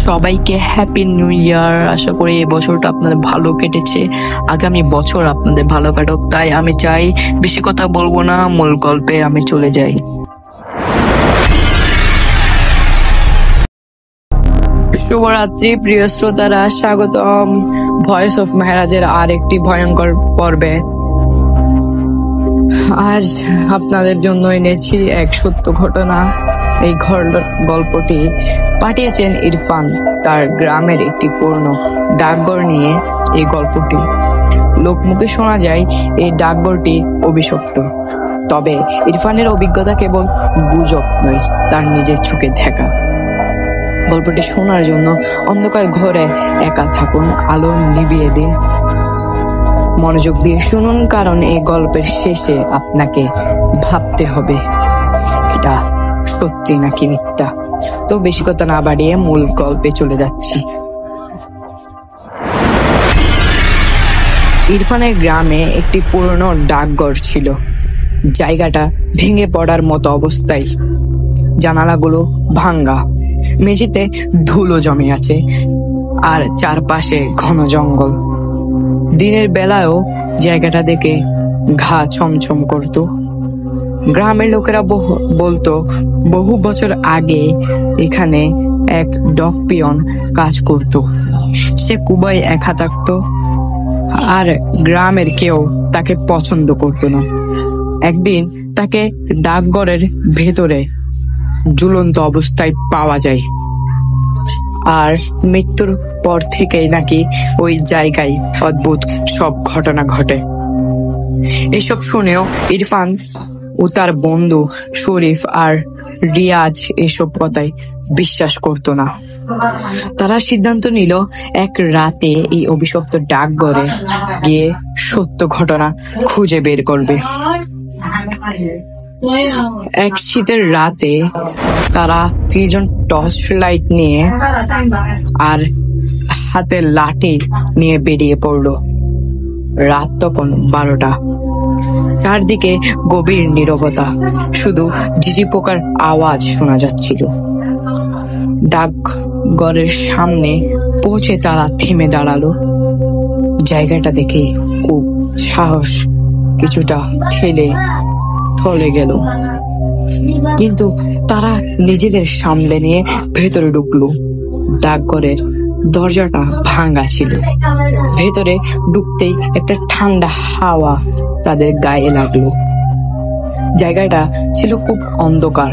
সবাইকে happy new year. আশা করি এই বছরটা আপনাদের ভালো কেটেছে, আগামী বছর আপনাদের ভালো কাটুক। তাই আমি চাই বেশি কথা বলবো না, মূল গল্পে আমি চলে যাই। শুভরাত্রি প্রিয় শ্রোতারা, স্বাগতম ভয়েস অফ মেহরাজের আর একটি ভয়ঙ্কর পর্বে। আজ আপনাদের জন্য এনেছি এক সত্য ঘটনা। এই গল্পটি পাঠিয়েছেন ইরফান তার গ্রামের একটি পুরনো ডাকঘর নিয়ে। এই গল্পটি লোকমুখে শোনা যায় এই ডাকঘরটি অভিশপ্ত, তবে ইরফানের অভিজ্ঞতা কেবল গুজব নয়, তার নিজের চোখে দেখা। গল্পটি শোনার জন্য অন্ধকার ঘরে একা থাকুন, আলো নিভিয়ে দিন, মনোযোগ দিয়ে শুনুন, কারণ এই গল্পের শেষে আপনাকে ভাবতে হবে এটা সত্যি নাকি মিথ্যা। তো বেশি কথা না বাড়িয়ে মূল গল্পে চলে যাচ্ছি। ইরফানের গ্রামে একটি পুরনো ডাকঘর ছিল। জায়গাটা ভেঙে পড়ার মতো অবস্থায়, জানালাগুলো ভাঙ্গা, মেঝেতে ধুলো জমে আছে, আর চারপাশে ঘন জঙ্গল। দিনের বেলায়ও জায়গাটা দেখে ঘা ছমছম করত। গ্রামের লোকেরা বলতো বহু বছর আগে এখানে এক ডগ পিয়ন কাজ করত। সে খুবই একা থাকত, আর গ্রামের কেউ তাকে পছন্দ করত না। একদিন তাকে ডাকঘরের ভেতরে ঝুলন্ত অবস্থায় পাওয়া যায়, আর মৃত্যুর পর থেকেই নাকি ওই জায়গায় অদ্ভুত সব ঘটনা ঘটে। এসব শুনেও ইরফান ও তার বন্ধু শরীফ আর রিয়াজ এসব কথায় বিশ্বাস করতো না। তারা সিদ্ধান্ত নিল এক রাতে এই অভিশপ্ত ডাকঘরে গিয়ে সত্য ঘটনা খুঁজে বের করবে। এক শীতের রাতে তারা 3 জন টর্চ লাইট নিয়ে আর হাতে লাঠি নিয়ে বেরিয়ে পড়ল। রাত তখন 12টা। চারদিকে গভীর নীরবতা, শুধু ঝিঝি পোকার আওয়াজ শোনা যাচ্ছিল। ডাকঘরের সামনে পৌঁছে তারা থেমে দাঁড়ালো। জায়গাটা দেখে খুব সাহস কিছুটা ঠলে গেল, কিন্তু তারা নিজেদের সামলে নিয়ে ভেতরে ঢুকলো। ডাকঘরের দরজাটা ভাঙা ছিল। ভেতরে ঢুকতেই একটা ঠান্ডা হাওয়া তাদের গায়ে লাগলো। জায়গাটা ছিল খুব অন্ধকার।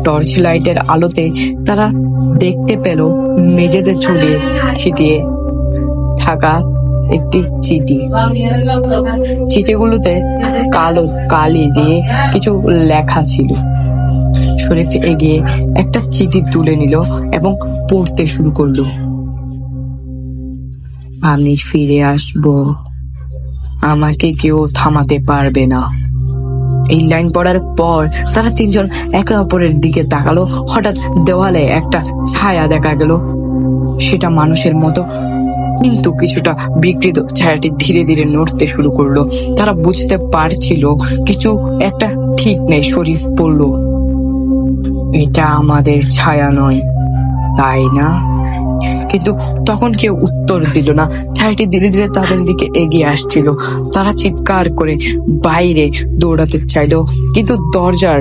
টর্চ লাইটের আলোতে তারা দেখতে পেল মেঝেতে ছড়িয়ে ছিটিয়ে থাকা একটি চিঠি। চিঠিগুলোতে কালো কালি দিয়ে কিছু লেখা ছিল। শরীফ এগিয়ে একটা চিঠি তুলে নিল এবং পড়তে শুরু করলো। আমি ফিরে আসব, আমাকে কেউ থামাতে পারবে না। এই লাইন পড়ার পর তারা 3 জন একে অপরের দিকে তাকালো। হঠাৎ দেওয়ালে একটা ছায়া দেখা গেল। সেটা মানুষের মতো, কিন্তু কিছুটা বিকৃত। ছায়াটি ধীরে ধীরে নড়তে শুরু করলো। তারা বুঝতে পারছিল কিছু একটা ঠিক নেই। শরীফ বলল, এটা আমাদের ছায়া নয়, তাই না? কিন্তু তখন কেউ উত্তর দিল না। ছায়াটি ধীরে ধীরে তাদের দিকে এগিয়ে আসছিল। তারা চিৎকার করে বাইরে দৌড়াতে চাইল, কিন্তু দরজার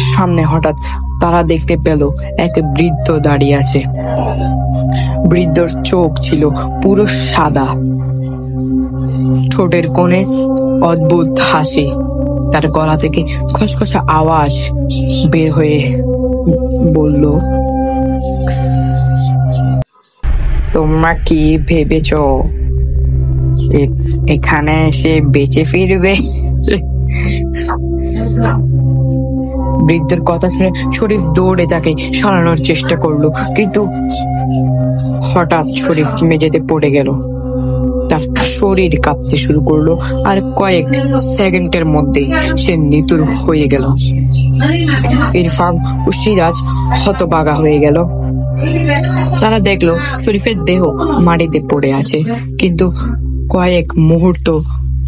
সামনে হঠাৎ তারা দেখতে পেল এক বৃদ্ধ দাঁড়িয়ে আছে। বৃদ্ধর চোখ ছিল পুরো সাদা, ঠোঁটের কোণে অদ্ভুত হাসি। তার গলা থেকে খসখসা আওয়াজ বের হয়ে বলল, তোমরা কি ভেবেছ এখানে এসে বেঁচে ফিরবে? বৃদ্ধের কথা শুনে শরীফ দৌড়ে তাকে সরানোর চেষ্টা করলো, কিন্তু হঠাৎ শরীফ মেঝেতে পড়ে গেল। তার শরীর কাঁপতে শুরু করলো, আর কয়েক সেকেন্ডের মধ্যেই সে নিথর হয়ে গেল। ইরফান ও সিরাজ হতবাগা হয়ে গেল। তারা দেখলো শরীফের দেহ মাটিতে পড়ে আছে, কিন্তু কয়েক মুহূর্ত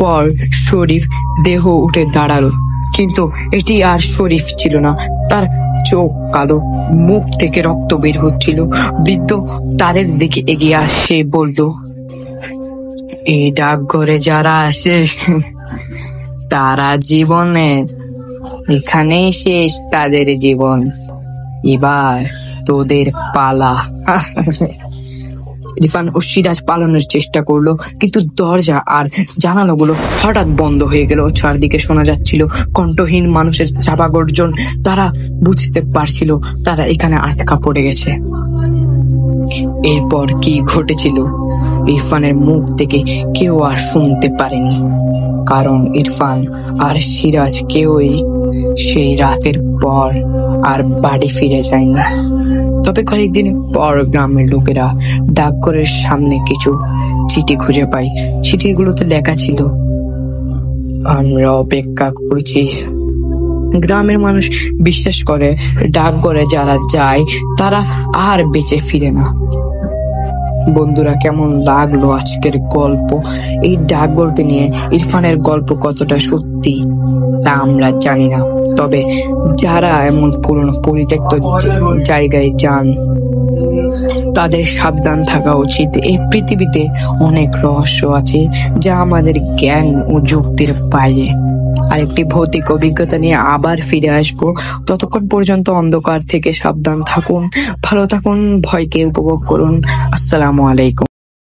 পর শরীফ দেহ উঠে দাঁড়ালো। কিন্তু এটি আর শরীফ ছিল না, তার চোখ কালো, মুখ থেকে রক্ত বের হচ্ছিল। বৃদ্ধ তাদের দিকে এগিয়ে আসে বলল, এই ডাকঘরে যারা আসে তারা জীবনের এখানেই শেষ, তাদের জীবন। এবার তোদের পালা। ইরফান ও সিরাজ পালানোর চেষ্টা করলো, কিন্তু দরজা আর জানালাগুলো হঠাৎ বন্ধ হয়ে গেল। চারদিকে শোনা যাচ্ছিল কণ্ঠহীন মানুষের চাপা গর্জন। তারা বুঝতে পারছিল তারা এখানে আটকা পড়ে গেছে। এরপর কি ঘটেছিল ইরফানের মুখ থেকে কেউ আর শুনতে পারেনি, কারণ ইরফান আর সিরাজ কেউই সেই রাতের পর আর বাড়ি ফিরে যায়নি। তবে কয়েকদিন পর গ্রামের লোকেরা ডাকঘরের সামনে কিছু চিঠি খুঁজে পায়। চিঠিগুলোতে লেখা ছিল, আমরা অপেক্ষা করছি। গ্রামের মানুষ বিশ্বাস করে ডাকঘরে যারা যায় তারা আর বেঁচে ফিরে না। বন্ধুরা, কেমন লাগলো আজকের গল্প? এই ডাকঘরকে নিয়ে ইরফানের গল্প কতটা সত্যি তা আমরা জানি না, তবে যারা এমন পুরনো পরিত্যক্ত জায়গায় যান তাদের সাবধান থাকা উচিত। এই পৃথিবীতে অনেক রহস্য আছে যা আমাদের জ্ঞান ও যুক্তির বাইরে। আরেকটি ভৌতিক অভিজ্ঞতা নিয়ে আবার ফিরে আসবো। ততক্ষণ পর্যন্ত অন্ধকার থেকে সাবধান থাকুন, ভালো থাকুন, ভয়কে উপভোগ করুন। আসসালামু আলাইকুম।